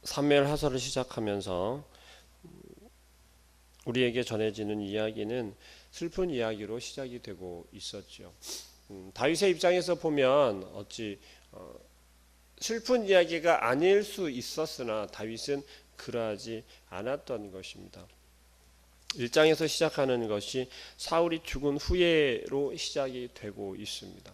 사무엘하서를 시작하면서 우리에게 전해지는 이야기는 슬픈 이야기로 시작이 되고 있었죠. 다윗의 입장에서 보면 어찌 슬픈 이야기가 아닐 수 있었으나 다윗은 그러하지 않았던 것입니다. 1장에서 시작하는 것이 사울이 죽은 후에로 시작이 되고 있습니다.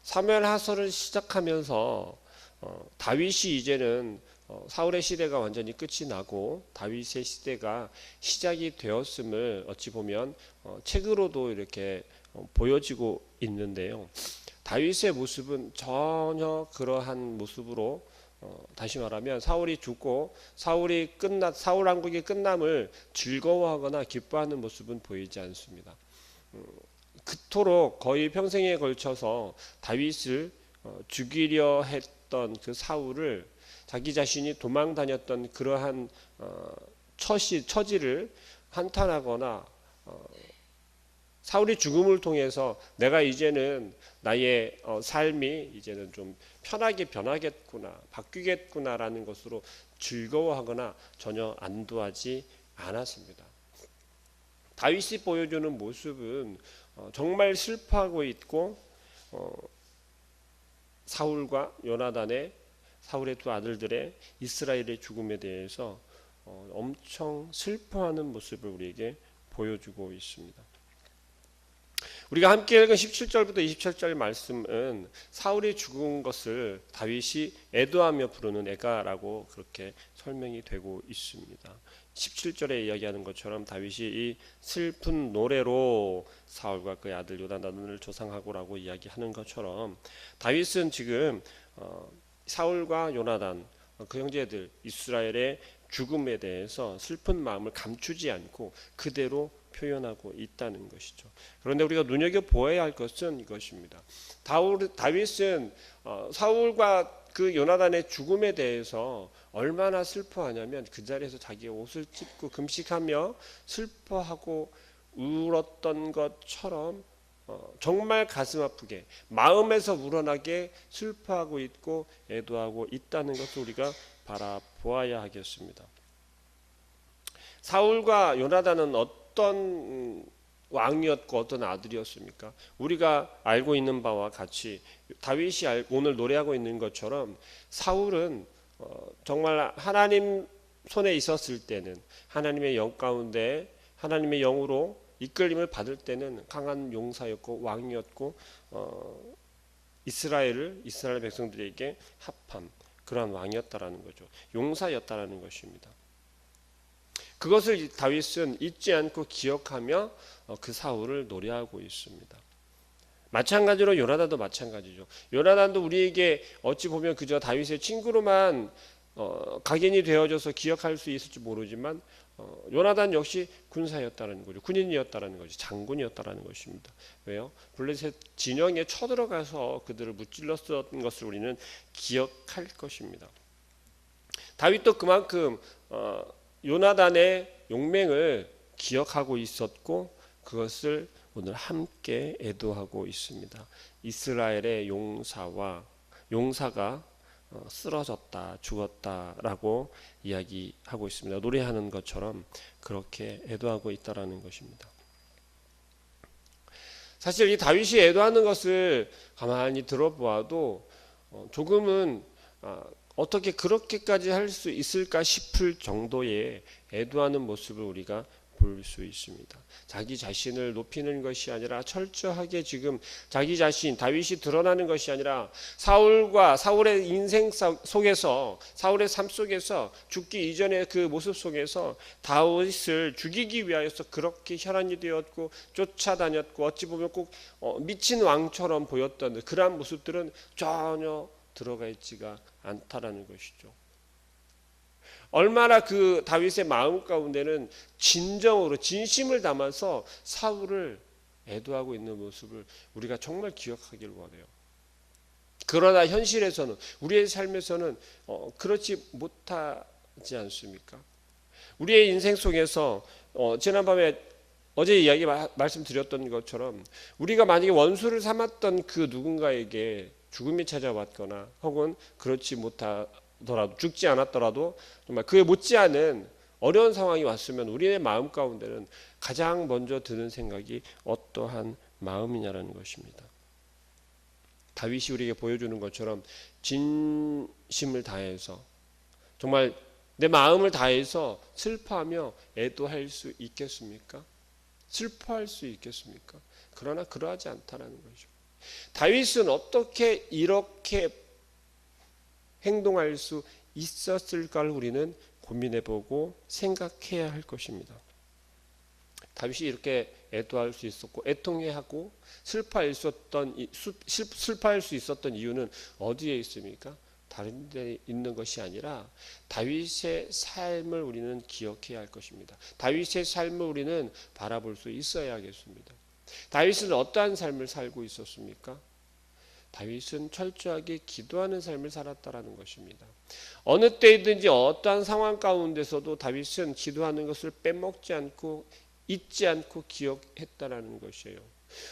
사무엘하서를 시작하면서 다윗이 이제는 사울의 시대가 완전히 끝이 나고 다윗의 시대가 시작이 되었음을 어찌 보면 책으로도 이렇게 보여지고 있는데요. 다윗의 모습은 전혀 그러한 모습으로 다시 말하면 사울이 죽고 사울 왕국이 끝남을 즐거워하거나 기뻐하는 모습은 보이지 않습니다. 그토록 거의 평생에 걸쳐서 다윗을 죽이려 했던 그 사울을 자기 자신이 도망 다녔던 그러한 처지를 한탄하거나 사울이 죽음을 통해서 내가 이제는 나의 삶이 이제는 좀 편하게 변하겠구나, 바뀌겠구나라는 것으로 즐거워하거나 전혀 안도하지 않았습니다. 다윗이 보여주는 모습은 정말 슬퍼하고 있고 사울과 요나단의 사울의 두 아들들의 이스라엘의 죽음에 대해서 엄청 슬퍼하는 모습을 우리에게 보여주고 있습니다. 우리가 함께 읽은 17절부터 27절 말씀은 사울이 죽은 것을 다윗이 애도하며 부르는 애가라고 그렇게 설명이 되고 있습니다. 17절에 이야기하는 것처럼 다윗이 이 슬픈 노래로 사울과 그의 아들 요나단을 조상하고라고 이야기하는 것처럼 다윗은 지금 사울과 요나단 그 형제들 이스라엘의 죽음에 대해서 슬픈 마음을 감추지 않고 그대로 표현하고 있다는 것이죠. 그런데 우리가 눈여겨보아야 할 것은 이것입니다. 다윗은 사울과 그 요나단의 죽음에 대해서 얼마나 슬퍼하냐면 그 자리에서 자기의 옷을 찢고 금식하며 슬퍼하고 울었던 것처럼 정말 가슴 아프게 마음에서 우러나게 슬퍼하고 있고 애도하고 있다는 것을 우리가 바라보아야 하겠습니다. 사울과 요나단은 어떤 왕이었고 어떤 아들이었습니까? 우리가 알고 있는 바와 같이 다윗이 오늘 노래하고 있는 것처럼 사울은 정말 하나님 손에 있었을 때는 하나님의 영 가운데 하나님의 영으로 이끌림을 받을 때는 강한 용사였고 왕이었고 이스라엘 백성들에게 합한 그러한 왕이었다라는 거죠. 용사였다라는 것입니다. 그것을 다윗은 잊지 않고 기억하며 그 사울을 노래하고 있습니다. 마찬가지로 요나단도 마찬가지죠. 요나단도 우리에게 어찌 보면 그저 다윗의 친구로만 각인이 되어져서 기억할 수 있을지 모르지만 요나단 역시 군사였다는 거죠. 군인이었다는 거죠. 장군이었다는 것입니다. 왜요? 블레셋 진영에 쳐들어가서 그들을 무찔렀던 것을 우리는 기억할 것입니다. 다윗도 그만큼 요나단의 용맹을 기억하고 있었고 그것을 오늘 함께 애도하고 있습니다. 이스라엘의 용사가 쓰러졌다, 죽었다라고 이야기하고 있습니다. 노래하는 것처럼 그렇게 애도하고 있다라는 것입니다. 사실 이 다윗이 애도하는 것을 가만히 들어보아도 조금은 어떻게 그렇게까지 할 수 있을까 싶을 정도의 애도하는 모습을 우리가 볼 수 있습니다. 자기 자신을 높이는 것이 아니라 철저하게 지금 자기 자신 다윗이 드러나는 것이 아니라 사울의 인생 속에서 사울의 삶 속에서 죽기 이전의 그 모습 속에서 다윗을 죽이기 위하여서 그렇게 혈안이 되었고 쫓아다녔고 어찌 보면 꼭 미친 왕처럼 보였던 그러한 모습들은 전혀 들어가 있지가 않다라는 것이죠. 얼마나 그 다윗의 마음 가운데는 진정으로 진심을 담아서 사울을 애도하고 있는 모습을 우리가 정말 기억하기를 원해요. 그러나 현실에서는 우리의 삶에서는 그렇지 못하지 않습니까? 우리의 인생 속에서 지난밤에 어제 이야기 말씀드렸던 것처럼 우리가 만약에 원수를 삼았던 그 누군가에게 죽음이 찾아왔거나 혹은 그렇지 죽지 않았더라도 정말 그에 못지않은 어려운 상황이 왔으면 우리의 마음 가운데는 가장 먼저 드는 생각이 어떠한 마음이냐라는 것입니다. 다윗이 우리에게 보여주는 것처럼 진심을 다해서 정말 내 마음을 다해서 슬퍼하며 애도할 수 있겠습니까? 슬퍼할 수 있겠습니까? 그러나 그러하지 않다라는 거죠. 다윗은 어떻게 이렇게 행동할 수 있었을까를 우리는 고민해보고 생각해야 할 것입니다. 다윗이 이렇게 애도할 수 있었고 애통해하고 슬퍼할 수 있었던 이유는 어디에 있습니까? 다른 데 있는 것이 아니라 다윗의 삶을 우리는 기억해야 할 것입니다. 다윗의 삶을 우리는 바라볼 수 있어야겠습니다. 다윗은 어떠한 삶을 살고 있었습니까? 다윗은 철저하게 기도하는 삶을 살았다라는 것입니다. 어느 때이든지 어떠한 상황 가운데서도 다윗은 기도하는 것을 빼먹지 않고 잊지 않고 기억했다라는 것이에요.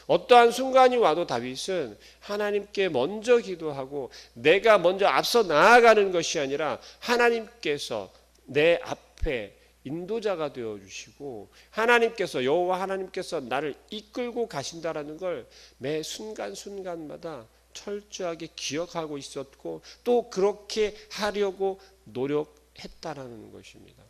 어떠한 순간이 와도 다윗은 하나님께 먼저 기도하고 내가 먼저 앞서 나아가는 것이 아니라 하나님께서 내 앞에 인도자가 되어 주시고 하나님께서 여호와 하나님께서 나를 이끌고 가신다라는 걸 매 순간순간마다 철저하게 기억하고 있었고 또 그렇게 하려고 노력했다라는 것입니다.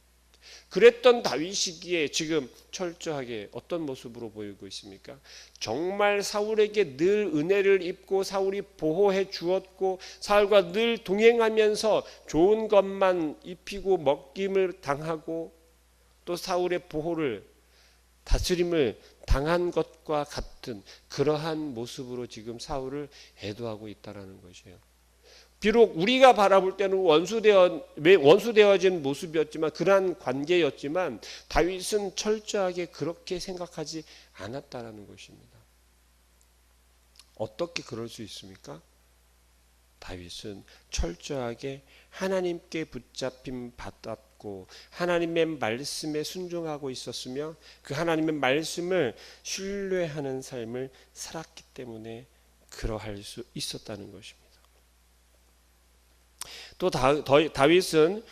그랬던 다윗이기에 지금 철저하게 어떤 모습으로 보이고 있습니까? 정말 사울에게 늘 은혜를 입고 사울이 보호해 주었고 사울과 늘 동행하면서 좋은 것만 입히고 먹김을 당하고 또 사울의 보호를 다스림을 당한 것과 같은 그러한 모습으로 지금 사울을 애도하고 있다는 것이에요. 비록 우리가 바라볼 때는 원수되어진 모습이었지만 그러한 관계였지만 다윗은 철저하게 그렇게 생각하지 않았다라는 것입니다. 어떻게 그럴 수 있습니까? 다윗은 철저하게 하나님께 붙잡힘 받았고 하나님의 말씀에 순종하고 있었으며 그 하나님의 말씀을 신뢰하는 삶을 살았기 때문에 그러할 수 있었다는 것입니다. 또 다윗은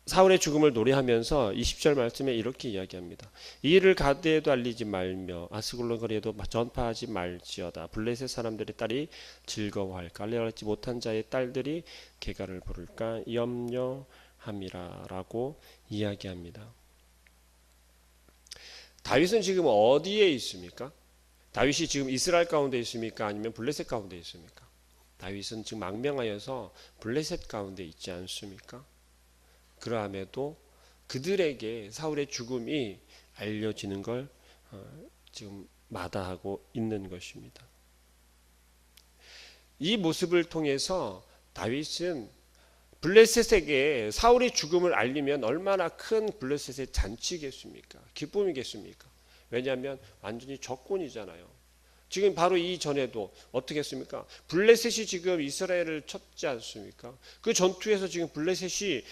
사울의 죽음을 노래하면서 20절 말씀에 이렇게 이야기합니다. 이 일을 가드에도 알리지 말며 아스글론 거리에도 전파하지 말지어다. 블레셋 사람들의 딸이 즐거워할까? 알지 못한 자의 딸들이 계가를 부를까? 염려함이라 라고 이야기합니다. 다윗은 지금 어디에 있습니까? 다윗이 지금 이스라엘 가운데 있습니까? 아니면 블레셋 가운데 있습니까? 다윗은 지금 망명하여서 블레셋 가운데 있지 않습니까? 그러함에도 그들에게 사울의 죽음이 알려지는 걸 지금 마다하고 있는 것입니다. 이 모습을 통해서 다윗은 블레셋에게 사울의 죽음을 알리면 얼마나 큰 블레셋의 잔치겠습니까? 기쁨이겠습니까? 왜냐하면 완전히 적군이잖아요. 지금 바로 이전에도 어떻게 했습니까? 블레셋이 지금 이스라엘을 쳤지 않습니까? 그 전투에서 지금 블레셋이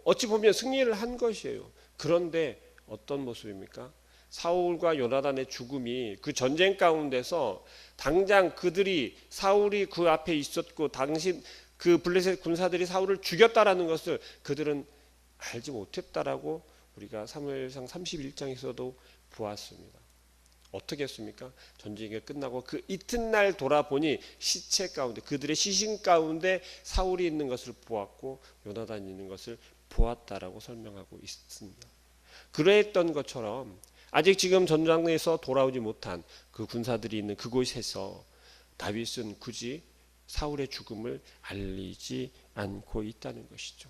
어찌 보면 승리를 한 것이에요. 그런데 어떤 모습입니까? 사울과 요나단의 죽음이 그 전쟁 가운데서 당장 그들이 사울이 그 앞에 있었고 당신 그 블레셋 군사들이 사울을 죽였다라는 것을 그들은 알지 못했다라고 우리가 사무엘상 31장에서도 보았습니다. 어떻게 했습니까? 전쟁이 끝나고 그 이튿날 돌아보니 시체 가운데 그들의 시신 가운데 사울이 있는 것을 보았고 요나단이 있는 것을 보았다라고 설명하고 있습니다. 그랬던 것처럼 아직 지금 전장에서 돌아오지 못한 그 군사들이 있는 그곳에서 다윗은 굳이 사울의 죽음을 알리지 않고 있다는 것이죠.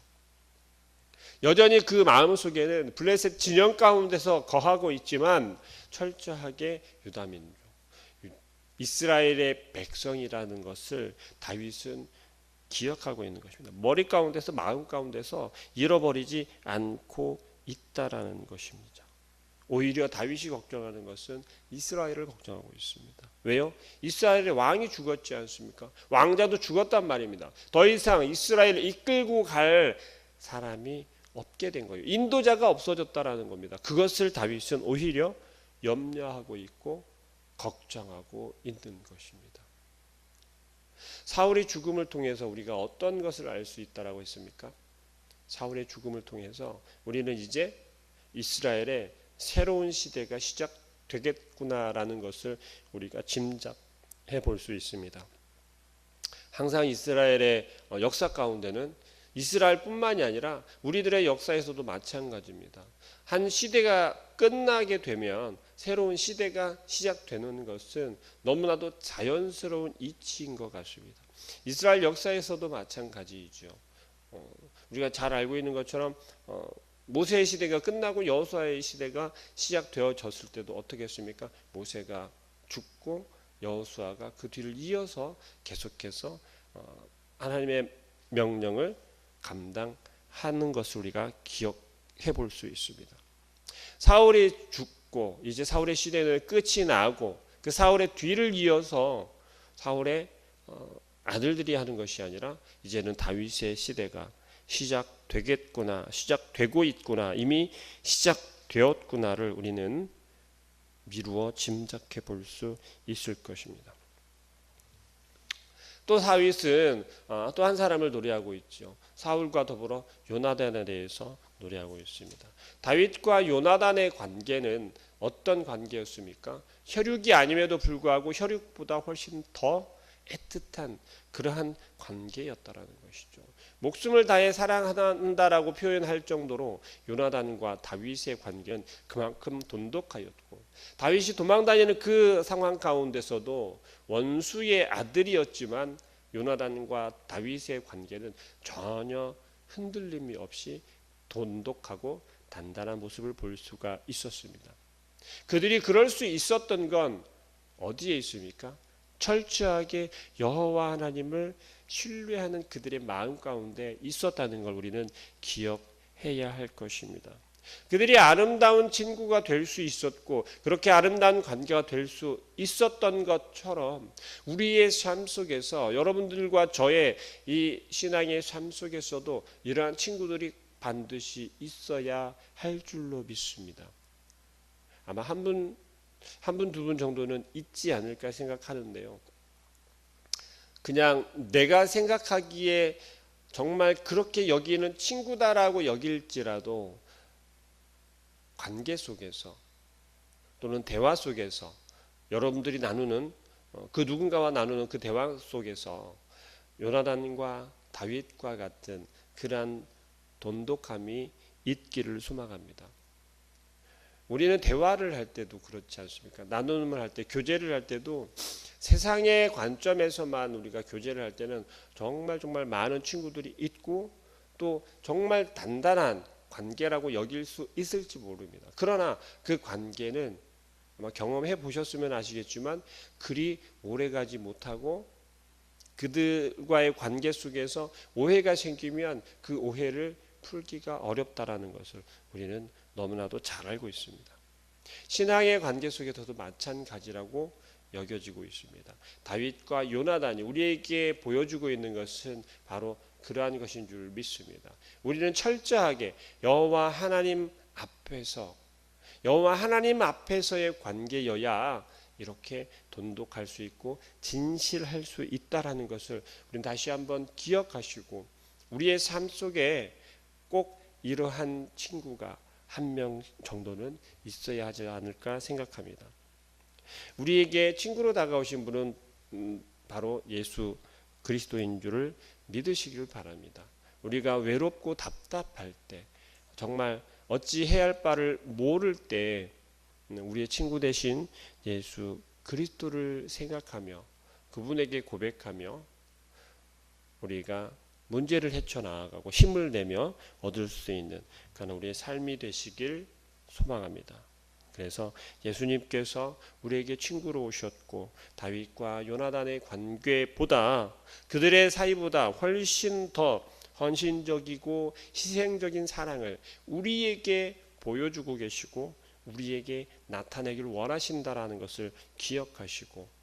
여전히 그 마음속에는 블레셋 진영 가운데서 거하고 있지만 철저하게 유다 민족, 이스라엘의 백성이라는 것을 다윗은 기억하고 있는 것입니다. 머리 가운데서 마음 가운데서 잃어버리지 않고 있다라는 것입니다. 오히려 다윗이 걱정하는 것은 이스라엘을 걱정하고 있습니다. 왜요? 이스라엘의 왕이 죽었지 않습니까? 왕자도 죽었단 말입니다. 더 이상 이스라엘을 이끌고 갈 사람이 없게 된 거예요. 인도자가 없어졌다라는 겁니다. 그것을 다윗은 오히려 염려하고 있고 걱정하고 있는 것입니다. 사울의 죽음을 통해서 우리가 어떤 것을 알 수 있다라고 했습니까? 사울의 죽음을 통해서 우리는 이제 이스라엘의 새로운 시대가 시작되겠구나라는 것을 우리가 짐작해 볼 수 있습니다. 항상 이스라엘의 역사 가운데는 이스라엘뿐만이 아니라 우리들의 역사에서도 마찬가지입니다. 한 시대가 끝나게 되면 새로운 시대가 시작되는 것은 너무나도 자연스러운 이치인 것 같습니다. 이스라엘 역사에서도 마찬가지이죠. 우리가 잘 알고 있는 것처럼 모세의 시대가 끝나고 여호수아의 시대가 시작되어졌을 때도 어떻게 했습니까? 모세가 죽고 여호수아가 그 뒤를 이어서 계속해서 하나님의 명령을 감당하는 것을 우리가 기억해 볼 수 있습니다. 사울이 죽고 이제 사울의 시대는 끝이 나고 그 사울의 뒤를 이어서 사울의 아들들이 하는 것이 아니라 이제는 다윗의 시대가 시작되겠구나, 시작되고 있구나, 이미 시작되었구나를 우리는 미루어 짐작해 볼 수 있을 것입니다. 또 다윗은 또 한 사람을 노래하고 있죠. 사울과 더불어 요나단에 대해서 노래하고 있습니다. 다윗과 요나단의 관계는 어떤 관계였습니까? 혈육이 아님에도 불구하고 혈육보다 훨씬 더 애틋한 그러한 관계였다라는 것이죠. 목숨을 다해 사랑한다라고 표현할 정도로 요나단과 다윗의 관계는 그만큼 돈독하였고, 다윗이 도망다니는 그 상황 가운데서도 원수의 아들이었지만 요나단과 다윗의 관계는 전혀 흔들림이 없이 돈독하고 단단한 모습을 볼 수가 있었습니다. 그들이 그럴 수 있었던 건 어디에 있습니까? 철저하게 여호와 하나님을 신뢰하는 그들의 마음 가운데 있었다는 걸 우리는 기억해야 할 것입니다. 그들이 아름다운 친구가 될 수 있었고 그렇게 아름다운 관계가 될 수 있었던 것처럼 우리의 삶 속에서, 여러분들과 저의 이 신앙의 삶 속에서도 이러한 친구들이 반드시 있어야 할 줄로 믿습니다. 아마 한 분, 두 분 정도는 있지 않을까 생각하는데요. 그냥 내가 생각하기에 정말 그렇게 여기는 친구다라고 여길지라도 관계 속에서 또는 대화 속에서 여러분들이 나누는 그 누군가와 나누는 그 대화 속에서 요나단과 다윗과 같은 그러한 돈독함이 있기를 소망합니다. 우리는 대화를 할 때도 그렇지 않습니까? 나눔을 할 때, 교제를 할 때도 세상의 관점에서만 우리가 교제를 할 때는 정말 많은 친구들이 있고 또 정말 단단한 관계라고 여길 수 있을지 모릅니다. 그러나 그 관계는 아마 경험해 보셨으면 아시겠지만 그리 오래가지 못하고 그들과의 관계 속에서 오해가 생기면 그 오해를 풀기가 어렵다라는 것을 우리는 너무나도 잘 알고 있습니다. 신앙의 관계 속에서도 마찬가지라고 여겨지고 있습니다. 다윗과 요나단이 우리에게 보여주고 있는 것은 바로 그러한 것인 줄 믿습니다. 우리는 철저하게 여호와 하나님 앞에서의 관계여야 이렇게 돈독할 수 있고 진실할 수 있다라는 것을 우리는 다시 한번 기억하시고, 우리의 삶 속에 꼭 이러한 친구가 한 명 정도는 있어야 하지 않을까 생각합니다. 우리에게 친구로 다가오신 분은 바로 예수 그리스도인 줄을 믿으시길 바랍니다. 우리가 외롭고 답답할 때, 정말 어찌해야 할 바를 모를 때 우리의 친구 되신 예수 그리스도를 생각하며 그분에게 고백하며 우리가 문제를 헤쳐나가고 힘을 내며 얻을 수 있는 그런 우리의 삶이 되시길 소망합니다. 그래서 예수님께서 우리에게 친구로 오셨고 다윗과 요나단의 관계보다, 그들의 사이보다 훨씬 더 헌신적이고 희생적인 사랑을 우리에게 보여주고 계시고 우리에게 나타내길 원하신다라는 것을 기억하시고,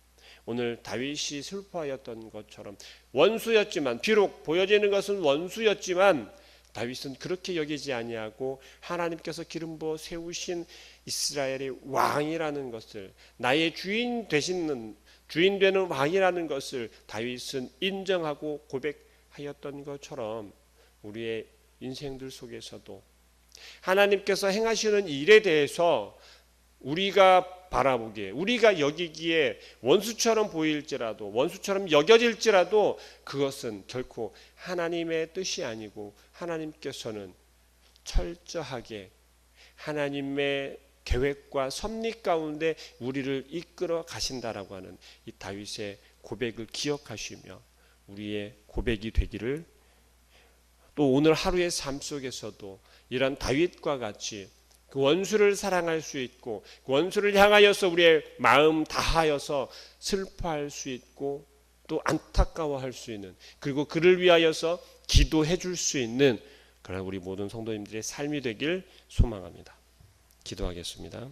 오늘 다윗이 슬퍼하였던 것처럼 원수였지만, 비록 보여지는 것은 원수였지만 다윗은 그렇게 여기지 아니하고 하나님께서 기름 부어 세우신 이스라엘의 왕이라는 것을, 나의 주인 되시는 주인 되는 왕이라는 것을 다윗은 인정하고 고백하였던 것처럼 우리의 인생들 속에서도 하나님께서 행하시는 일에 대해서 우리가 바라보기에, 우리가 여기기에 원수처럼 보일지라도, 원수처럼 여겨질지라도 그것은 결코 하나님의 뜻이 아니고 하나님께서는 철저하게 하나님의 계획과 섭리 가운데 우리를 이끌어 가신다라고 하는 이 다윗의 고백을 기억하시며 우리의 고백이 되기를, 또 오늘 하루의 삶 속에서도 이런 다윗과 같이 그 원수를 사랑할 수 있고 그 원수를 향하여서 우리의 마음 다하여서 슬퍼할 수 있고 또 안타까워할 수 있는, 그리고 그를 위하여서 기도해 줄 수 있는 그런 우리 모든 성도님들의 삶이 되길 소망합니다. 기도하겠습니다.